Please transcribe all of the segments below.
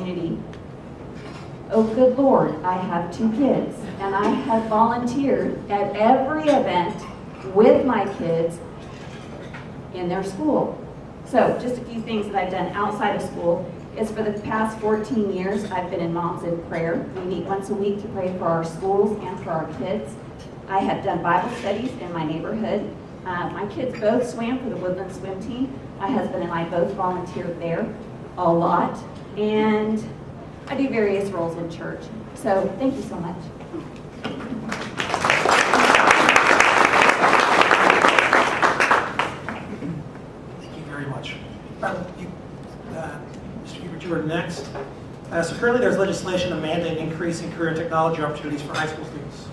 opportunity. Oh, good Lord, I have 2 kids, and I have volunteered at every event with my kids in their school. So just a few things that I've done outside of school is for the past 14 years, I've been in Moms in Prayer. We meet once a week to pray for our schools and for our kids. I have done Bible studies in my neighborhood. My kids both swam for the Woodland swim team. My husband and I both volunteered there a lot. And I do various roles in church. So thank you so much. Thank you very much. Mr. Hubert, you are next. So currently there's legislation to mandate an increase in career and technology opportunities for high school students.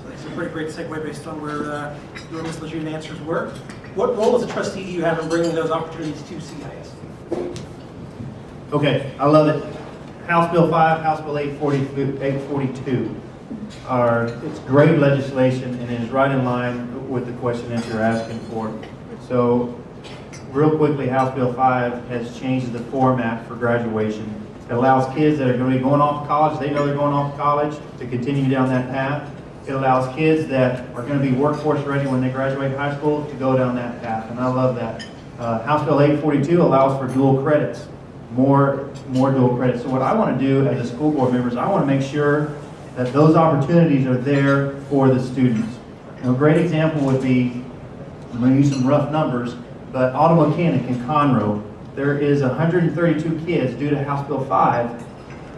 So that's a pretty great segue based on where your Ms. Lejeune answers were. What role as a trustee do you have in bringing those opportunities to CISD? Okay, I love it. House Bill 5, House Bill 842 it's great legislation and it is right in line with the question that you're asking for. So, real quickly, House Bill 5 has changed the format for graduation. It allows kids that are going to be going off to college, they know they're going off to college, to continue down that path. It allows kids that are going to be workforce ready when they graduate high school to go down that path, and I love that. House Bill 842 allows for dual credits. More dual credits. So what I want to do as a school board member is I want to make sure that those opportunities are there for the students. A great example would be, I'm going to use some rough numbers, but auto mechanic in Conroe, there is 132 kids due to House Bill 5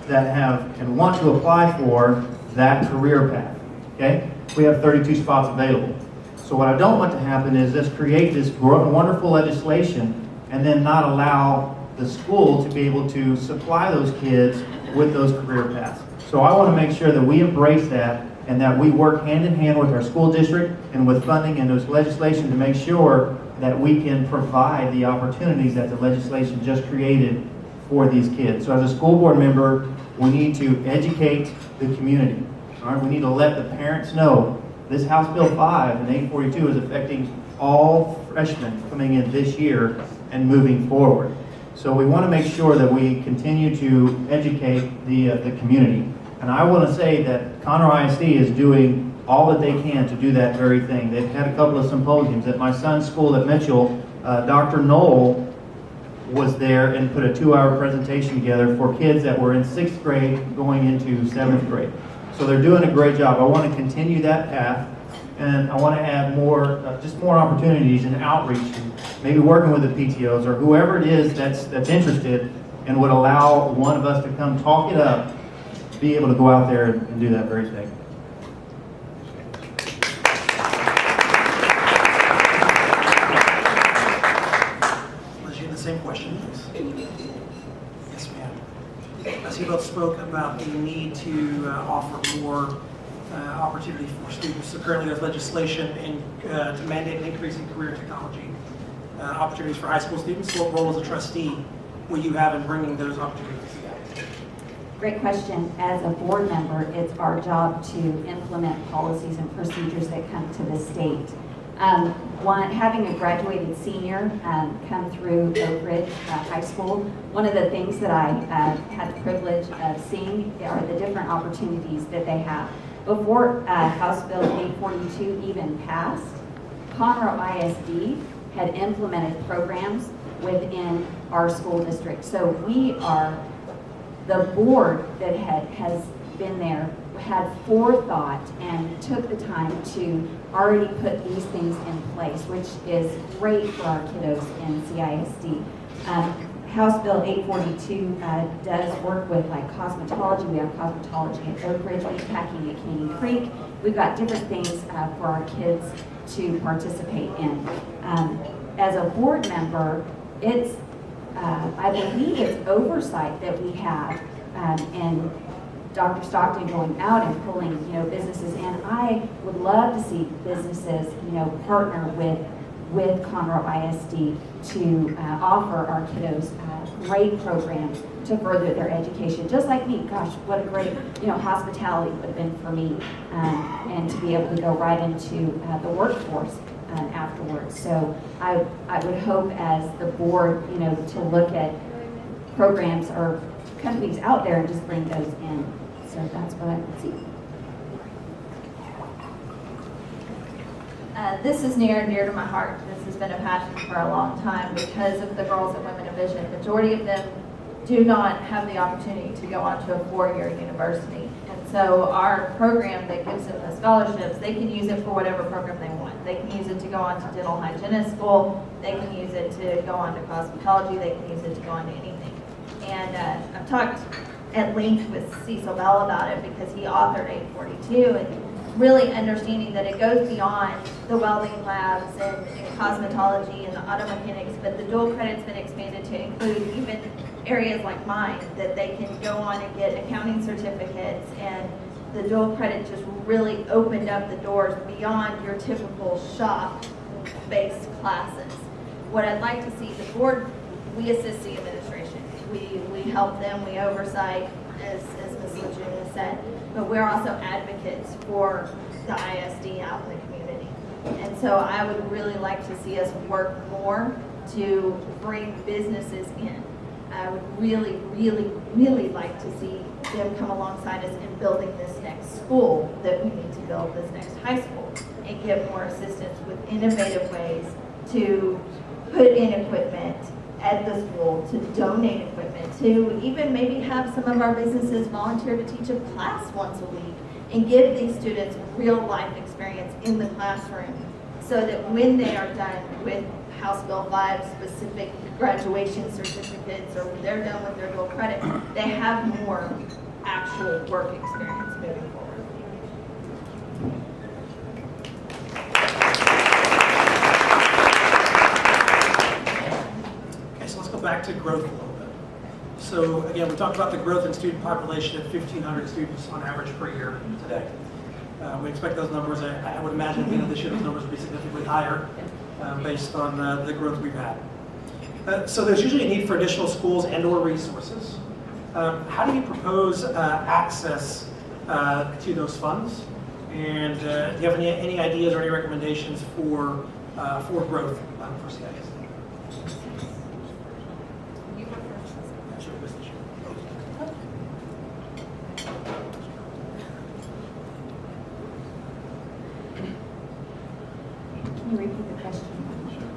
that have and want to apply for that career path. Okay? We have 32 spots available. So what I don't want to happen is just create this wonderful legislation and then not allow the school to be able to supply those kids with those career paths. So I want to make sure that we embrace that and that we work hand in hand with our school district and with funding and those legislation to make sure that we can provide the opportunities that the legislation just created for these kids. So as a school board member, we need to educate the community. All right? We need to let the parents know this House Bill 5 and 842 is affecting all freshmen coming in this year and moving forward. So we want to make sure that we continue to educate the community. And I want to say that Conroe ISD is doing all that they can to do that very thing. They've had a couple of symposiums. At my son's school at Mitchell, Dr. Knoll was there and put a 2-hour presentation together for kids that were in 6th grade going into 7th grade. So they're doing a great job. I want to continue that path, and I want to add more, just more opportunities and outreach, and maybe working with the PTOs or whoever it is that's interested and would allow one of us to come talk it up, be able to go out there and do that very thing. Lejeune, the same question, please. Yes, ma'am. As you both spoke about the need to offer more opportunity for students. So currently there's legislation to mandate an increase in career technology opportunities for high school students. What role as a trustee will you have in bringing those opportunities together? Great question. As a board member, it's our job to implement policies and procedures that come to the state. Having a graduated senior come through Oak Ridge High School, one of the things that I had the privilege of seeing are the different opportunities that they have. Before House Bill 842 even passed, Conroe ISD had implemented programs within our school district. So we are the board that has been there, had forethought and took the time to already put these things in place, which is great for our kiddos in CISD. House Bill 842 does work with like cosmetology. We have cosmetology at Oak Ridge, meatpacking at Caney Creek. We've got different things for our kids to participate in. As a board member, it's I believe it's oversight that we have, and Dr. Stockton going out and pulling, businesses in. I would love to see businesses, partner with Conroe ISD to offer our kiddos great programs to further their education. Just like me, gosh, what a great, hospitality would have been for me, and to be able to go right into the workforce afterwards. So I would hope as the board, to look at programs or companies out there and just bring those in. So that's what I would see. This is near and dear to my heart. This has been a passion for a long time because of the Girls and Women of Vision. Majority of them do not have the opportunity to go on to a four-year university. And so our program that gives them the scholarships, they can use it for whatever program they want. They can use it to go on to dental hygienist school. They can use it to go on to cosmetology. They can use it to go on to anything. And I've talked at length with Cecil Bell about it because he authored 842 and really understanding that it goes beyond the welding labs and cosmetology and the auto mechanics, but the dual credit's been expanded to include even areas like mine that they can go on and get accounting certificates, and the dual credit just really opened up the doors beyond your typical shop-based classes. What I'd like to see, the board, we assist the administration. We help them, we oversight, as Ms. Lejeune said, but we're also advocates for the ISD out in the community. And so I would really like to see us work more to bring businesses in. I would really, really, really like to see them come alongside us in building this next school that we need to build, this next high school, and get more assistance with innovative ways to put in equipment at the school, to donate equipment, to even maybe have some of our businesses volunteer to teach a class once a week and give these students real life experience in the classroom so that when they are done with House Bill 5 specific graduation certificates or when they're done with their dual credit, they have more actual work experience moving forward. Back to growth a little bit. So again, we talked about the growth in student population at 1,500 students on average per year today. We expect those numbers, I would imagine at the end of this year, those numbers will be significantly higher based on the growth we've had. So there's usually a need for additional schools and or resources. How do you propose access to those funds? And do you have any ideas or any recommendations for growth for CISD? Can you repeat the question?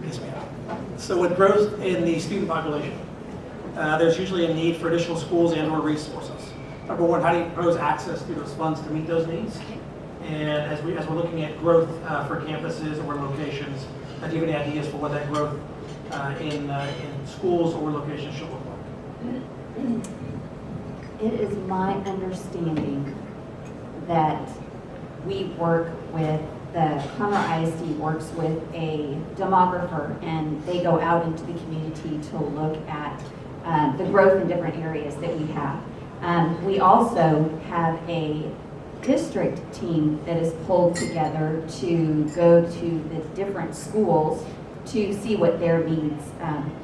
Yes, ma'am. So with growth in the student population, there's usually a need for additional schools and or resources. Number one, how do you propose access to those funds to meet those needs? And as we're looking at growth for campuses or locations, do you have any ideas for what that growth in schools or locations should look like? It is my understanding that we work with, the Conroe ISD works with a demographer, and they go out into the community to look at the growth in different areas that we have. We also have a district team that is pulled together to go to the different schools to see what their needs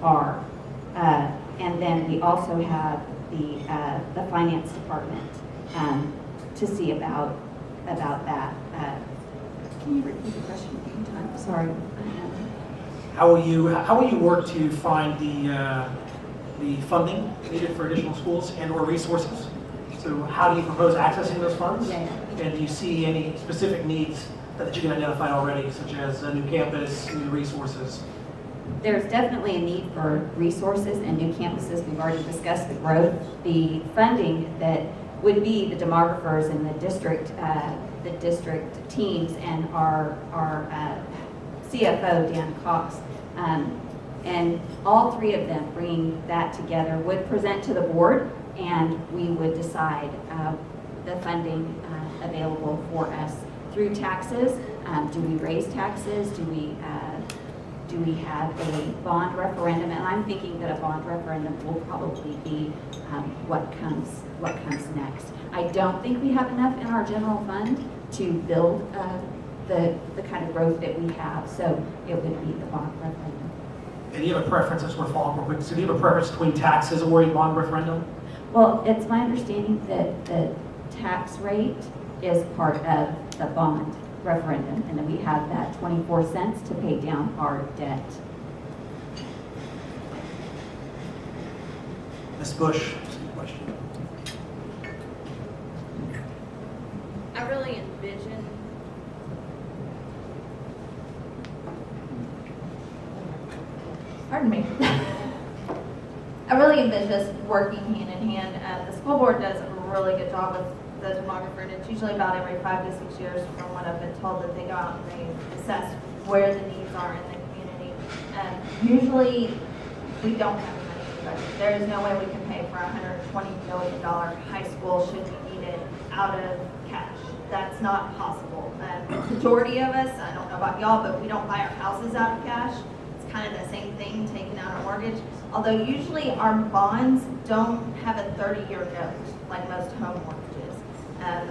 are. And then we also have the finance department to see about that. Can you repeat the question one time? Sorry. How will you work to find the funding needed for additional schools and or resources? So how do you propose accessing those funds? Yeah. And do you see any specific needs that you can identify already, such as a new campus, new resources? There's definitely a need for resources and new campuses. We've already discussed the growth. The funding that would be the demographers and the district teams and our CFO, Dan Cox. And all three of them bringing that together would present to the board, and we would decide the funding available for us through taxes. Do we raise taxes? Do we have a bond referendum? And I'm thinking that a bond referendum will probably be what comes next. I don't think we have enough in our general fund to build the kind of growth that we have, so it would be the bond referendum. And do you have a preference, I just want to follow up real quick, so do you have a preference between taxes or a bond referendum? Well, it's my understanding that the tax rate is part of the bond referendum, and then we have that 24 cents to pay down our debt. Ms. Bush, question. I really envision Pardon me. I really envision us working hand in hand. The school board does a really good job with the demographer, and it's usually about every 5 to 6 years from what I've been told that they go out and they assess where the needs are in the community. Usually, we don't have the money in the budget. There is no way we can pay for a $120 million high school should we need it out of cash. That's not possible. Majority of us, I don't know about y'all, but we don't buy our houses out of cash. It's kind of the same thing, taking out a mortgage. Although usually our bonds don't have a 30-year note like most home mortgages.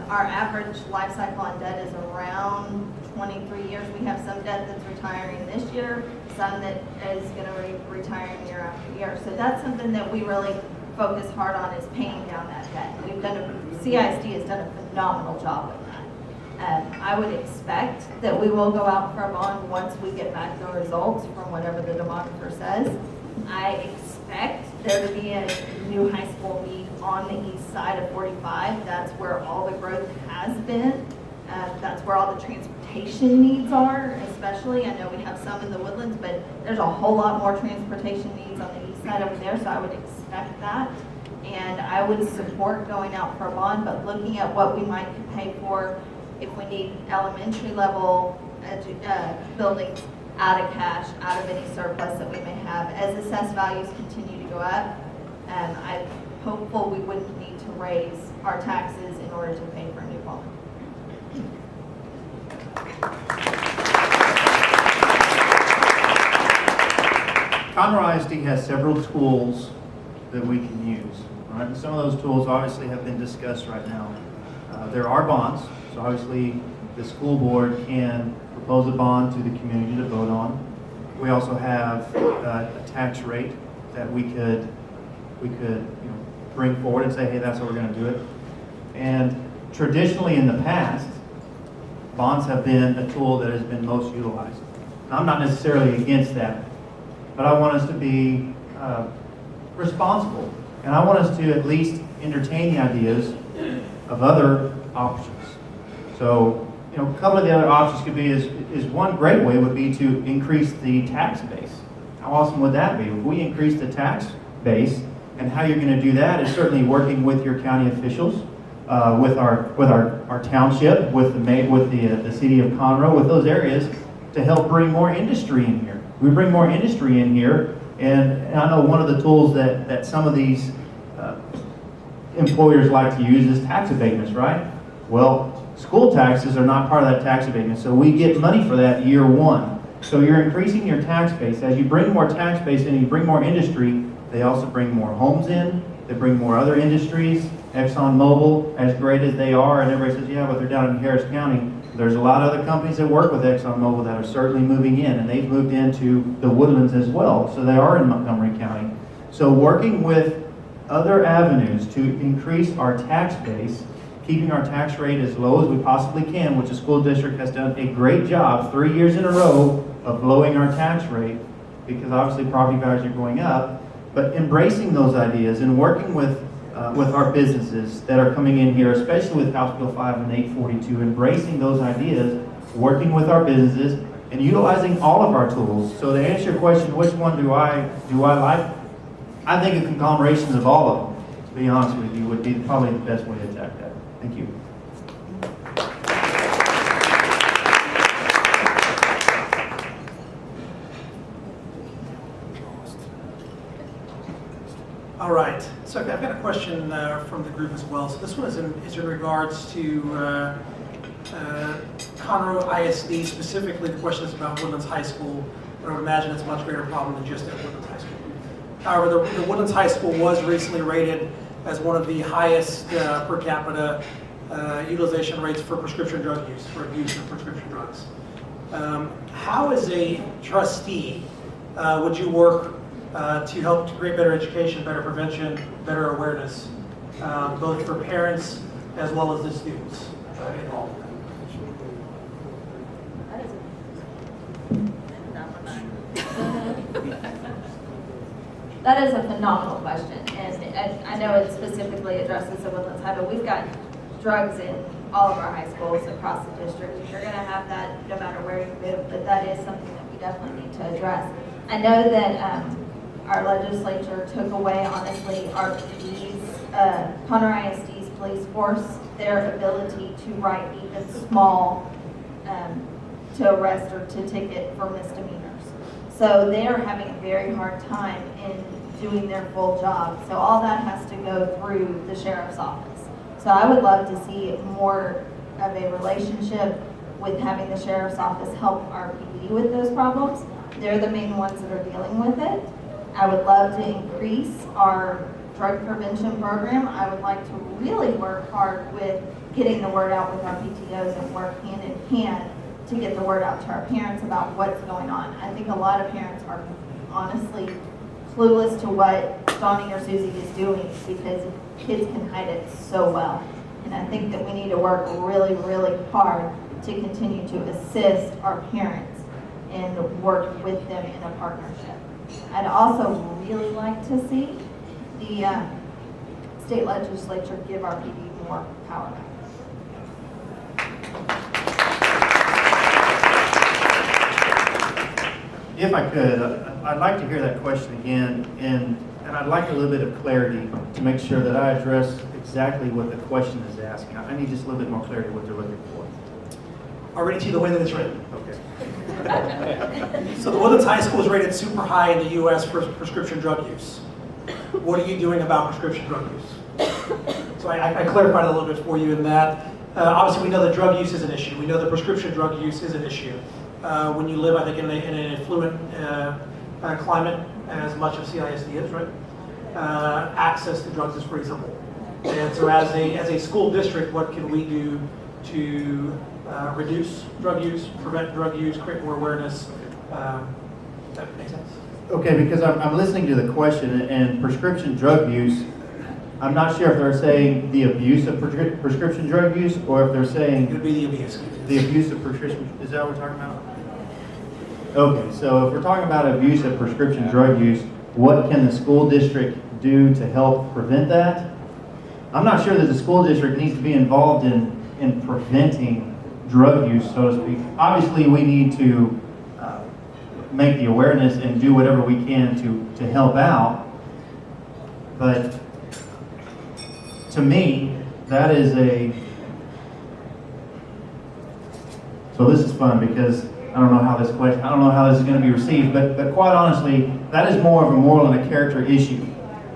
Our average life cycle on debt is around 23 years. We have some debt that's retiring this year, some that is going to be retiring year after year. So that's something that we really focus hard on, is paying down that debt. CISD has done a phenomenal job with that. I would expect that we will go out for a bond once we get back the results from whatever the demographer says. I expect there to be a new high school need on the east side of 45. That's where all the growth has been. That's where all the transportation needs are, especially. I know we have some in the Woodlands, but there's a whole lot more transportation needs on the east side over there, so I would expect that. And I would support going out for a bond, but looking at what we might pay for if we need elementary level buildings out of cash, out of any surplus that we may have. As assessed values continue to go up, I'm hopeful we wouldn't need to raise our taxes in order to pay for a new bond. Conroe ISD has several tools that we can use, right? And some of those tools obviously have been discussed right now. There are bonds, so obviously the school board can propose a bond to the community to vote on. We also have a tax rate that we could bring forward and say, hey, that's how we're going to do it. And traditionally in the past, bonds have been a tool that has been most utilized. Now, I'm not necessarily against that, but I want us to be responsible, and I want us to at least entertain the ideas of other options. So, a couple of the other options could be is one great way would be to increase the tax base. How awesome would that be? If we increase the tax base, and how you're going to do that is certainly working with your county officials, with our township, with the city of Conroe, with those areas to help bring more industry in here. We bring more industry in here, and I know one of the tools that some of these employers like to use is tax abatements, right? Well, school taxes are not part of that tax abatement, so we get money for that year one. So you're increasing your tax base. As you bring more tax base in, you bring more industry, they also bring more homes in, they bring more other industries. ExxonMobil, as great as they are, and everybody says, yeah, but they're down in Harris County. There's a lot of other companies that work with ExxonMobil that are certainly moving in, and they've moved into the Woodlands as well, so they are in Montgomery County. So working with other avenues to increase our tax base, keeping our tax rate as low as we possibly can, which the school district has done a great job 3 years in a row of lowering our tax rate, because obviously property values are going up, but embracing those ideas and working with our businesses that are coming in here, especially with House Bill 5 and 842, embracing those ideas, working with our businesses, and utilizing all of our tools. So to answer your question, which one do I like? I think a conglomeration of all of them, to be honest with you, would be probably the best way to attack that. Thank you. All right, so I've got a question from the group as well. So this one is in regards to Conroe ISD, specifically the question is about Woodlands High School, but I would imagine it's a much greater problem than just at Woodlands High School. However, the Woodlands High School was recently rated as one of the highest per capita utilization rates for prescription drug use, for use of prescription drugs. How, as a trustee, would you work to help to create better education, better prevention, better awareness, both for parents as well as the students involved? That is a phenomenal question, and I know it specifically addresses the Woodlands High, but we've got drugs in all of our high schools across the district. You're going to have that no matter where you move, but that is something that we definitely need to address. I know that our legislature took away, honestly, our police, Conroe ISD's police force, their ability to write even small to arrest or to ticket for misdemeanors. So they are having a very hard time in doing their full job. So all that has to go through the sheriff's office. So I would love to see more of a relationship with having the sheriff's office help our PD with those problems. They're the main ones that are dealing with it. I would love to increase our drug prevention program. I would like to really work hard with getting the word out with our PTOs and work hand in hand to get the word out to our parents about what's going on. I think a lot of parents are honestly clueless to what Donnie or Susie is doing because kids can hide it so well. And I think that we need to work really, really hard to continue to assist our parents and work with them in a partnership. I'd also really like to see the state legislature give our PD more power back. If I could, I'd like to hear that question again, and I'd like a little bit of clarity to make sure that I address exactly what the question is asking. I need just a little bit more clarity what they're looking for. I'll read it to you the way that it's written. Okay. So the Woodlands High School is rated super high in the U.S. for prescription drug use. What are you doing about prescription drug use? So I clarified a little bit for you in that. Obviously, we know that drug use is an issue. We know that prescription drug use is an issue. When you live, I think, in an affluent climate, as much of CISD is, right? Access to drugs is pretty simple. And so as a school district, what can we do to reduce drug use, prevent drug use, create more awareness? That makes sense? Okay, because I'm listening to the question, and prescription drug use, I'm not sure if they're saying the abuse of prescription drug use, or if they're It saying would be the abuse. the abuse of prescription, is that what we're talking about? Okay, so if we're talking about abuse of prescription drug use, what can the school district do to help prevent that? I'm not sure that the school district needs to be involved in preventing drug use, so to speak. Obviously, we need to make the awareness and do whatever we can to help out, but to me, that is so this is fun because I don't know how this is going to be received, but quite honestly, that is more of a moral and a character issue.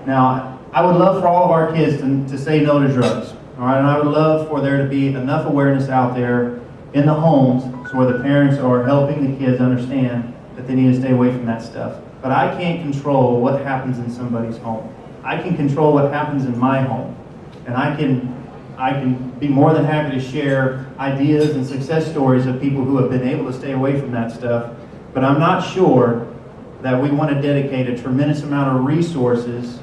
Now, I would love for all of our kids to say no to drugs, all right? And I would love for there to be enough awareness out there in the homes so where the parents are helping the kids understand that they need to stay away from that stuff. But I can't control what happens in somebody's home. I can control what happens in my home. And I can be more than happy to share ideas and success stories of people who have been able to stay away from that stuff. But I'm not sure that we want to dedicate a tremendous amount of resources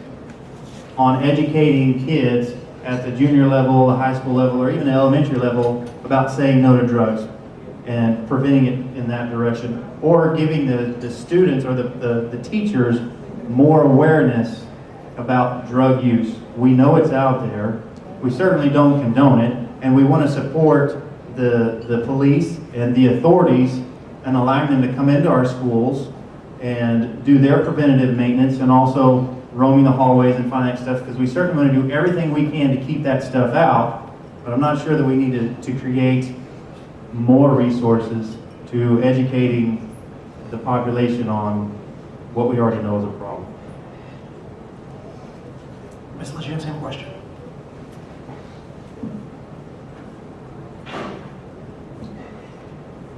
on educating kids at the junior level, the high school level, or even the elementary level about saying no to drugs and preventing it in that direction, or giving the students or the teachers more awareness about drug use. We know it's out there. We certainly don't condone it, and we want to support the police and the authorities and allowing them to come into our schools and do their preventative maintenance and also roaming the hallways and find that stuff, because we certainly want to do everything we can to keep that stuff out, but I'm not sure that we need to create more resources to educating the population on what we already know is a problem. Ms. Lejeune, same question.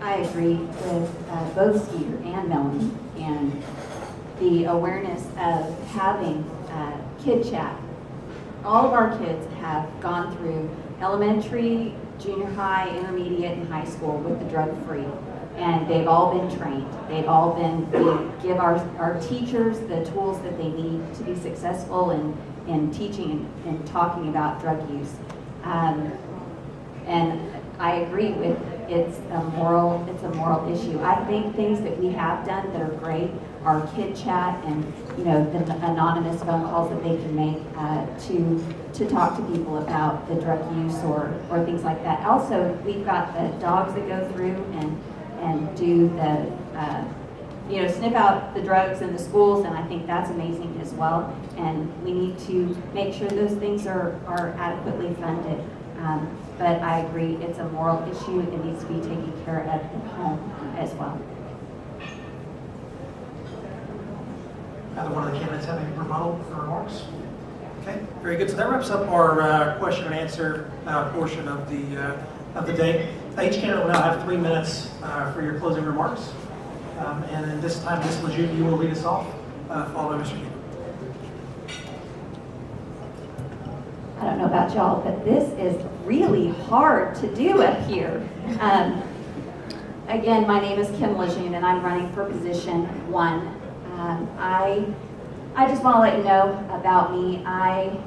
I agree with both Skeeter and Melanie, and the awareness of having kid chat. All of our kids have gone through elementary, junior high, intermediate, and high school with the drug-free, and they've all been trained. We give our teachers the tools that they need to be successful in teaching and talking about drug use. And I agree with it's a moral issue. I think things that we have done that are great are kid chat and, you know, the anonymous phone calls that they can make to talk to people about the drug use or things like that. Also, we've got the dogs that go through and do the, you know, sniff out the drugs in the schools, and I think that's amazing as well. And we need to make sure those things are adequately funded. But I agree, it's a moral issue. It needs to be taken care of at home as well. Either one of the candidates have any rebuttal or remarks? Okay, very good. So that wraps up our question and answer portion of the day. Each candidate will now have 3 minutes for your closing remarks. And then this time, Ms. Lejeune, you will lead us off, followed by Mr. King. I don't know about y'all, but this is really hard to do up here. Again, my name is Kim Lejeune, and I'm running for position 1. I just want to let you know about me. I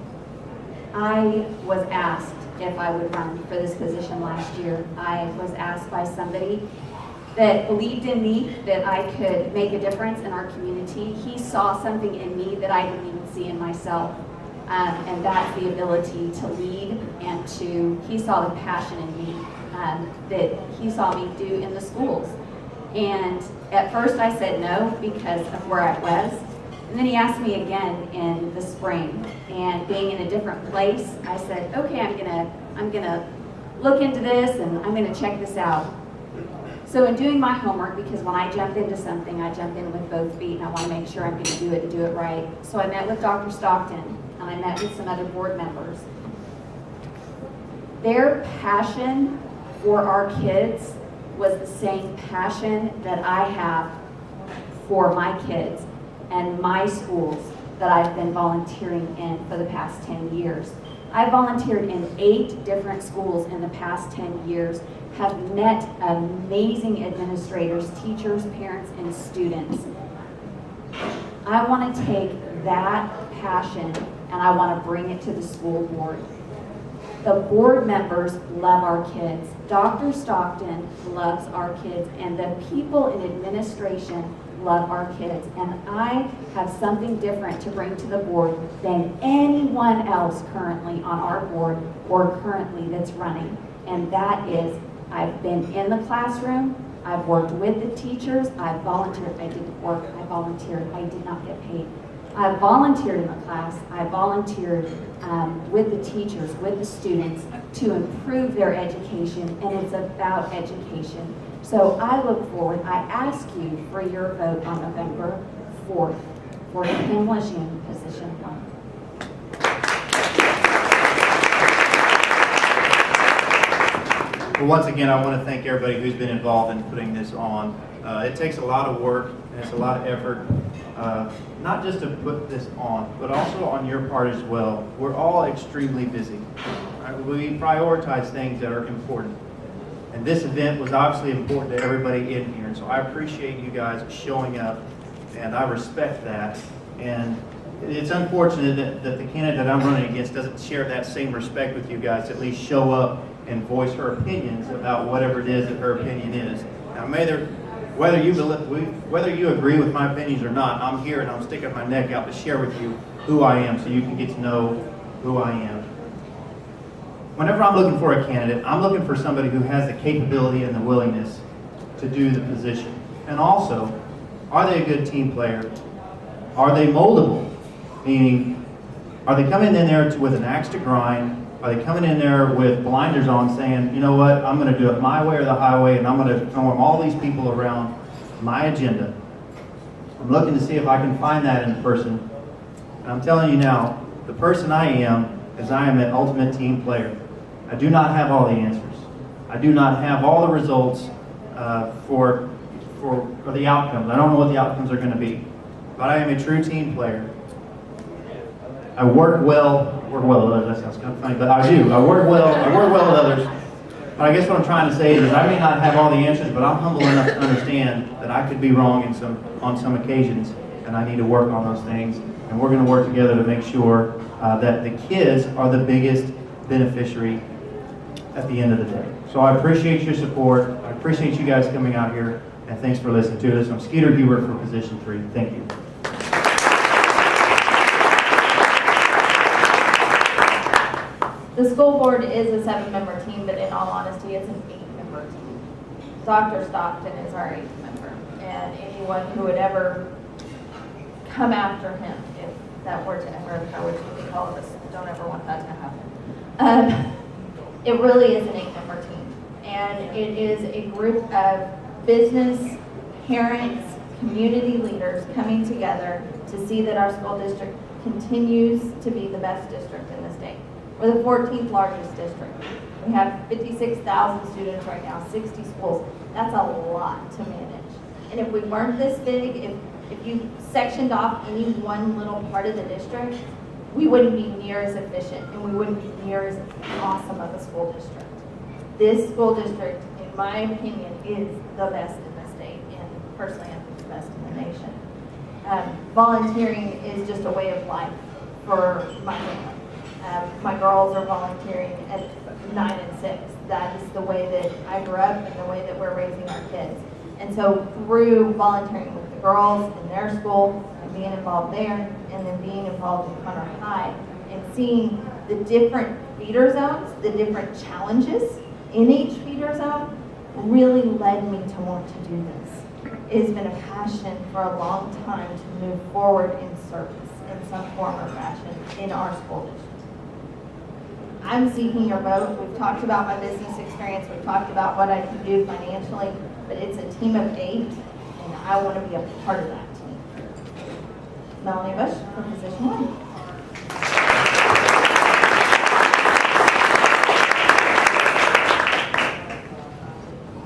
was asked if I would run for this position last year. I was asked by somebody that believed in me, that I could make a difference in our community. He saw something in me that I didn't even see in myself. And that's the ability to lead and he saw the passion in me that he saw me do in the schools. And at first I said no because of where I was. And then he asked me again in the spring, and being in a different place, I said, okay, I'm gonna look into this and I'm gonna check this out. So in doing my homework, because when I jump into something, I jump in with both feet and I want to make sure I'm going to do it and do it right. So I met with Dr. Stockton and I met with some other board members. Their passion for our kids was the same passion that I have for my kids and my schools that I've been volunteering in for the past 10 years. I volunteered in 8 different schools in the past 10 years, have met amazing administrators, teachers, parents, and students. I want to take that passion and I want to bring it to the school board. The board members love our kids. Dr. Stockton loves our kids, and the people in administration love our kids. And I have something different to bring to the board than anyone else currently on our board or currently that's running. And that is, I've been in the classroom, I've worked with the teachers, I've volunteered, I did work, I volunteered, I did not get paid. I volunteered in the class, I volunteered with the teachers, with the students to improve their education, and it's about education. So I look forward, I ask you for your vote on November 4th for Kim Lejeune, position 1. Well, once again, I want to thank everybody who's been involved in putting this on. It takes a lot of work and it's a lot of effort, not just to put this on, but also on your part as well. We're all extremely busy. Right? We prioritize things that are important. And this event was obviously important to everybody in here. And so I appreciate you guys showing up, and I respect that. And it's unfortunate that the candidate that I'm running against doesn't share that same respect with you guys, at least show up and voice her opinions about whatever it is that her opinion is. Now, whether you agree with my opinions or not, I'm here and I'm sticking my neck out to share with you who I am so you can get to know who I am. Whenever I'm looking for a candidate, I'm looking for somebody who has the capability and the willingness to do the position. And also, are they a good team player? Are they moldable? Meaning, are they coming in there with an axe to grind? Are they coming in there with blinders on saying, you know what, I'm going to do it my way or the highway, and I'm going to inform all these people around my agenda? I'm looking to see if I can find that in a person. And I'm telling you now, the person I am is I am an ultimate team player. I do not have all the answers. I do not have all the results for the outcomes. I don't know what the outcomes are going to be. But I am a true team player. I work well with others. That sounds kind of funny, but I do. I work well with others. But I guess what I'm trying to say is I may not have all the answers, but I'm humble enough to understand that I could be wrong on some occasions, and I need to work on those things. And we're going to work together to make sure that the kids are the biggest beneficiary at the end of the day. So I appreciate your support. I appreciate you guys coming out here, and thanks for listening to us. I'm Skeeter Hubert for position 3. Thank you. The school board is a 7-member team, but in all honesty, it's an 8-member team. Dr. Stockton is our 8th member, and anyone who would ever come after him, if that were to ever occur, which we think all of us don't ever want that to happen. It really is an 8-member team, and it is a group of business, parents, community leaders coming together to see that our school district continues to be the best district in the state. We're the 14th largest district. We have 56,000 students right now, 60 schools. That's a lot to manage. And if we weren't this big, if you sectioned off any one little part of the district, we wouldn't be near as efficient and we wouldn't be near as awesome of a school district. This school district, in my opinion, is the best in the state, and personally I think it's the best in the nation. Volunteering is just a way of life for my family. My girls are volunteering at 9 and 6. That is the way that I grew up and the way that we're raising our kids. And so through volunteering with the girls in their school and being involved there, and then being involved in Conroe High and seeing the different feeder zones, the different challenges in each feeder zone, really led me to want to do this. It has been a passion for a long time to move forward in service in some form or fashion in our school district. I'm seeking your vote. We've talked about my business experience. We've talked about what I can do financially, but it's a team of 8, and I want to be a part of that team. Melanie Bush for position 1.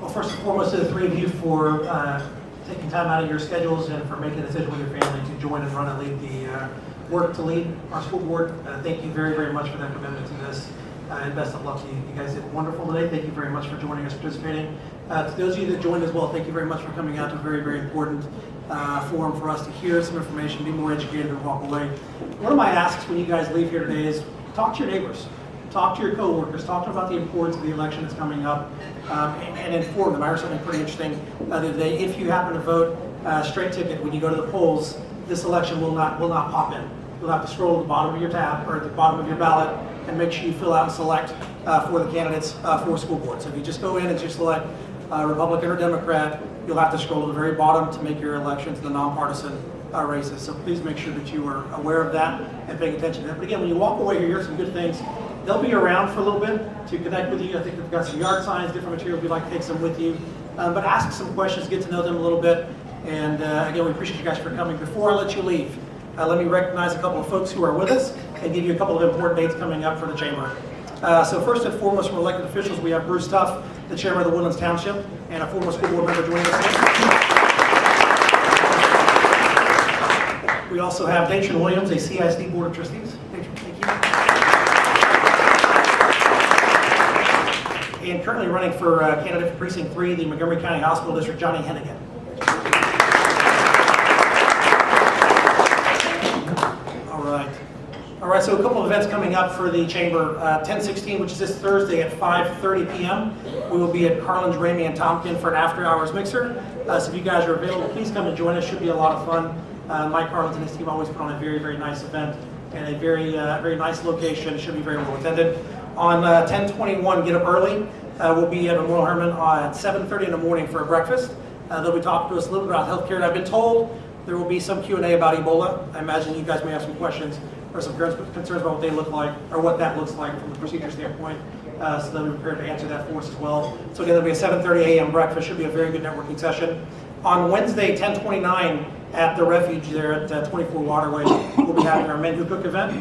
Well, first and foremost, to the 3 of you for taking time out of your schedules and for making a decision with your family to join and run and lead the work to lead our school board. Thank you very, very much for that commitment to this, and best of luck to you. You guys did wonderful today. Thank you very much for joining us, participating. To those of you that joined as well, thank you very much for coming out to a very, very important forum for us to hear some information, be more educated, and walk away. One of my asks when you guys leave here today is talk to your neighbors, talk to your coworkers, talk to them about the importance of the election that's coming up, and inform them. I heard something pretty interesting the other day. If you happen to vote straight ticket when you go to the polls, this election will not pop in. You'll have to scroll to the bottom of your tab or at the bottom of your ballot and make sure you fill out and select for the candidates for school board. So if you just go in and just select Republican or Democrat, you'll have to scroll to the very bottom to make your elections the nonpartisan races. So please make sure that you are aware of that and paying attention to that. But again, when you walk away here, here's some good things. They'll be around for a little bit to connect with you. I think they've got some yard signs, different materials. We'd like to take some with you. But ask some questions, get to know them a little bit. And again, we appreciate you guys for coming. Before I let you leave, let me recognize a couple of folks who are with us and give you a couple of important dates coming up for the chamber. So first and foremost, from elected officials, we have Bruce Tuff, the chairman of the Woodlands Township, and a former school board member joining us today. We also have Datron Williams, a CISD board of trustees. Datron, thank you. And currently running for candidate for Precinct 3, the Montgomery County Hospital District, Johnny Hennigan. All right, so a couple of events coming up for the chamber. 10/16, which is this Thursday at 5:30 p.m. We will be at Carlin's, Ramey, and Tompkin for an after-hours mixer. So if you guys are available, please come and join us. Should be a lot of fun. Mike Carlins and his team always put on a very, very nice event and a very, very nice location. Should be very well attended. On 10/21, get up early. We'll be at Memorial Herman at 7:30 in the morning for a breakfast. They'll be talking to us a little bit about healthcare. And I've been told there will be some Q&A about Ebola. I imagine you guys may have some questions or some concerns about what they look like or what that looks like from a procedure standpoint. So they'll be prepared to answer that for us as well. So again, there'll be a 7:30 a.m. breakfast. Should be a very good networking session. On Wednesday, 10/29, at the refuge there at 24 Waterway, we'll be having our Men Who Cook event.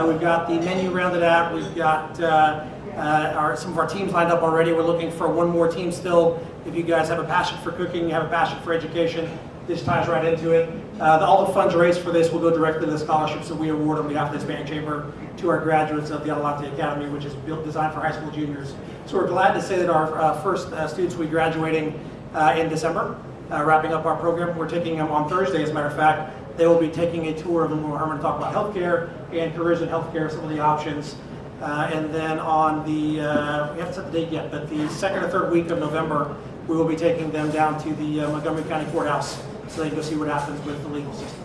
We've got the menu rounded out. We've got some of our teams lined up already. We're looking for one more team still. If you guys have a passion for cooking, you have a passion for education, this ties right into it. All the funds raised for this will go directly to the scholarships that we award on behalf of the Hispanic Chamber to our graduates of the Adelante Academy, which is designed for high school juniors. So we're glad to say that our first students will be graduating in December, wrapping up our program. We're taking them on Thursday, as a matter of fact. They will be taking a tour of Memorial Herman to talk about healthcare and careers in healthcare, some of the options. And then on the, we haven't set the date yet, but the second or third week of November, we will be taking them down to the Montgomery County Courthouse so they can go see what happens with the legal system.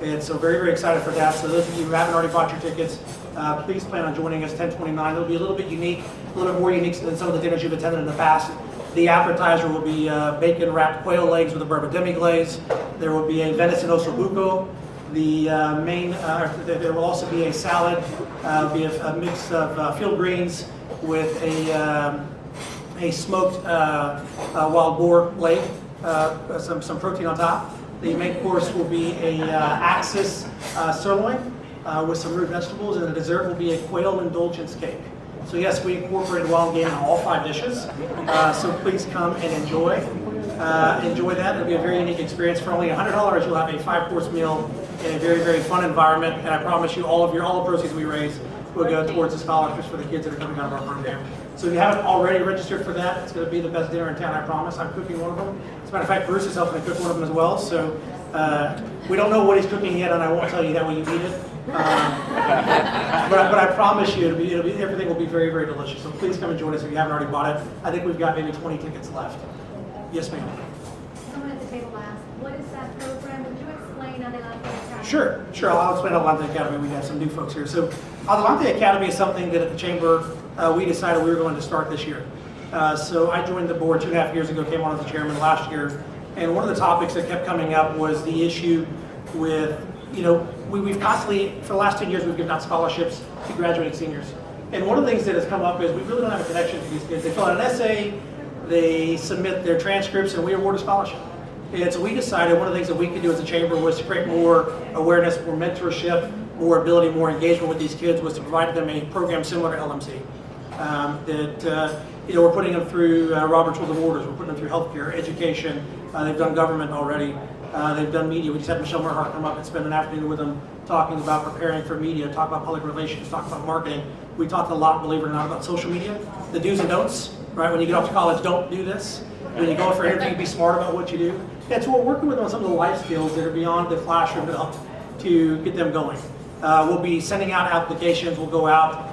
And so very, very excited for that. So those of you who haven't already bought your tickets, please plan on joining us 10/29. It'll be a little bit unique, a little bit more unique than some of the dinners you've attended in the past. The appetizer will be bacon-wrapped quail legs with a bourbon demi-glaze. There will be a venison ossobuco. The there will also be a salad, be a mix of field greens with a smoked wild boar leg, some protein on top. The main course will be a Axis sirloin with some root vegetables, and the dessert will be a quail indulgence cake. So yes, we incorporated wild game in all 5 dishes. So please come and enjoy that. It'll be a very unique experience. For only $100, you'll have a 5-course meal in a very, very fun environment. And I promise you, all the proceeds we raise will go towards the scholarships for the kids that are coming out of our program. So if you haven't already registered for that, it's going to be the best dinner in town, I promise. I'm cooking one of them. As a matter of fact, Bruce is helping to cook one of them as well. So we don't know what he's cooking yet, and I won't tell you that when you eat it. But I promise you, everything will be very, very delicious. So please come and join us if you haven't already bought it. I think we've got maybe 20 tickets left. Yes, ma'am. Someone at the table asked, what is that program? Would you explain Adelante Academy? Sure. I'll explain Adelante Academy. We have some new folks here. So Adelante Academy is something that at the Chamber we decided we were going to start this year. So I joined the board 2.5 years ago, came on as the chairman last year, and one of the topics that kept coming up was the issue with, we've constantly, for the last 10 years, we've given out scholarships to graduating seniors. And one of the things that has come up is we really don't have a connection to these kids. They fill out an essay, they submit their transcripts, and we award a scholarship. And so we decided one of the things that we could do as a chamber was to create more awareness, more mentorship, more ability, more engagement with these kids, was to provide them a program similar to LMC. We're putting them through Robert's Rules of Orders, we're putting them through healthcare, education, they've done government already, they've done media. We just had Michelle Merhart come up and spend an afternoon with them talking about preparing for media, talk about public relations, talk about marketing. We talked a lot, believe it or not, about social media, the do's and don'ts, right? When you get off to college, don't do this. When you go for an interview, be smart about what you do. Yeah, so we're working with them on some of the life skills that are beyond the classroom to get them going. We'll be sending out applications. We'll go out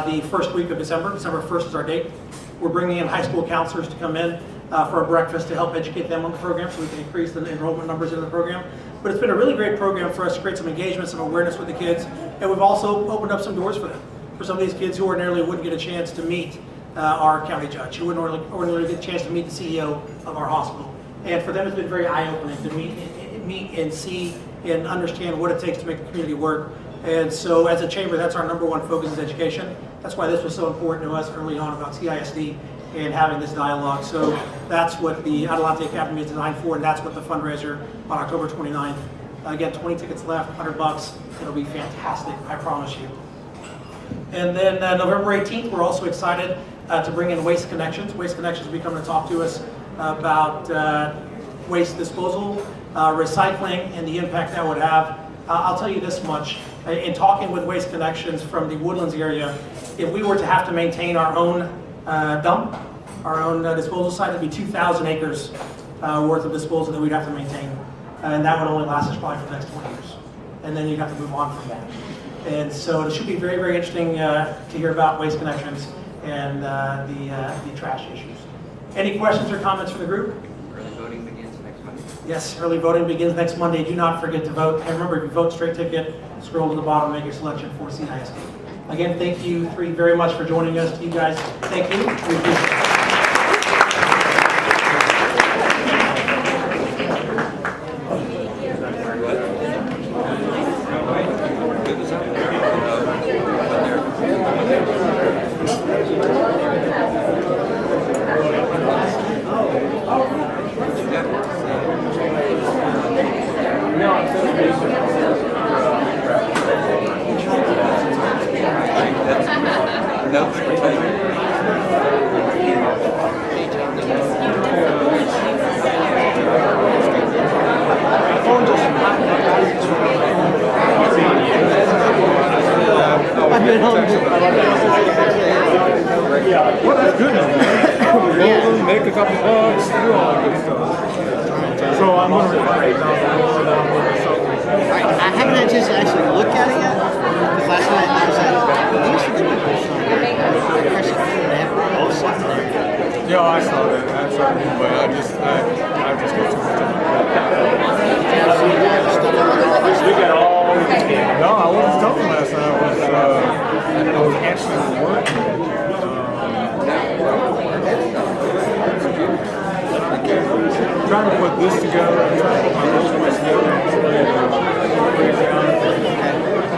the first week of December. December 1st is our date. We're bringing in high school counselors to come in for a breakfast to help educate them on the program so we can increase the enrollment numbers in the program. But it's been a really great program for us to create some engagement, some awareness with the kids, and we've also opened up some doors for them. For some of these kids who ordinarily wouldn't get a chance to meet our county judge, who wouldn't ordinarily get a chance to meet the CEO of our hospital. And for them it's been very eye-opening to meet and see and understand what it takes to make the community work. And so as a chamber, that's our #1 focus is education. That's why this was so important to us early on about CISD and having this dialogue. So that's what the Adelante Academy is designed for, and that's what the fundraiser on October 29th. Again, 20 tickets left, $100. It'll be fantastic, I promise you. And then November 18th, we're also excited to bring in Waste Connections. Waste Connections will be coming to talk to us about waste disposal, recycling, and the impact that would have. I'll tell you this much. In talking with Waste Connections from the Woodlands area, if we were to have to maintain our own dump, our own disposal site, it'd be 2,000 acres worth of disposal that we'd have to maintain. And that would only last us probably for the next 20 years. And then you'd have to move on from that. And so it should be very, very interesting to hear about Waste Connections and the trash issues. Any questions or comments from the group? Early voting begins next Monday. Yes, early voting begins next Monday. Do not forget to vote. And remember, if you vote straight ticket, scroll to the bottom, make your selection for CISD. Again, thank you three very much for joining us. To you guys, thank you. We appreciate it. Well, that's good. Make a couple bucks, do all that good stuff. So I'm going to reply. I haven't had a chance to actually look at it yet. Because last night I was at, I saw that. Absolutely. But I just got too much time. No, I wasn't talking last night. I was actually working. Trying to put this together, trying to put my resume together.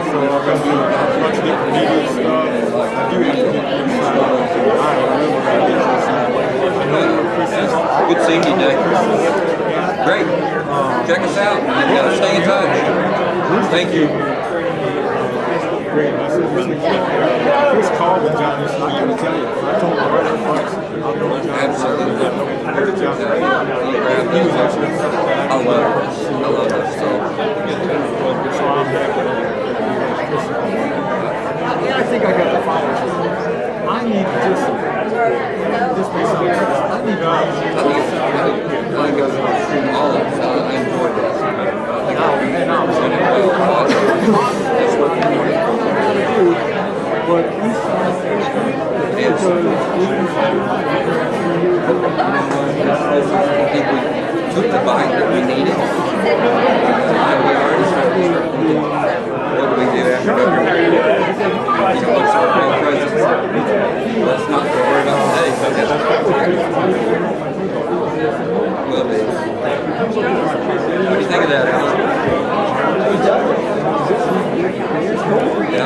So I'm going to do a bunch of different media stuff. I do have to get inside. Good seeing you, Dave. Great. Check us out and stay in touch. Thank you. Great. I said, Chris called me, Johnny, so I got to tell you. I told him right up front. I'll go with Johnny. Absolutely. He was actually I love it. so I'm happy. I think I got the fire. I need just may sound crazy. I need I think all of us. I enjoyed this. I think I presented well. That's what we want to do. but I think we took the bite that we needed. And we already started. What do we do after that? What's our real presence? Let's not worry about today. Will be. What do you think of that, Alan?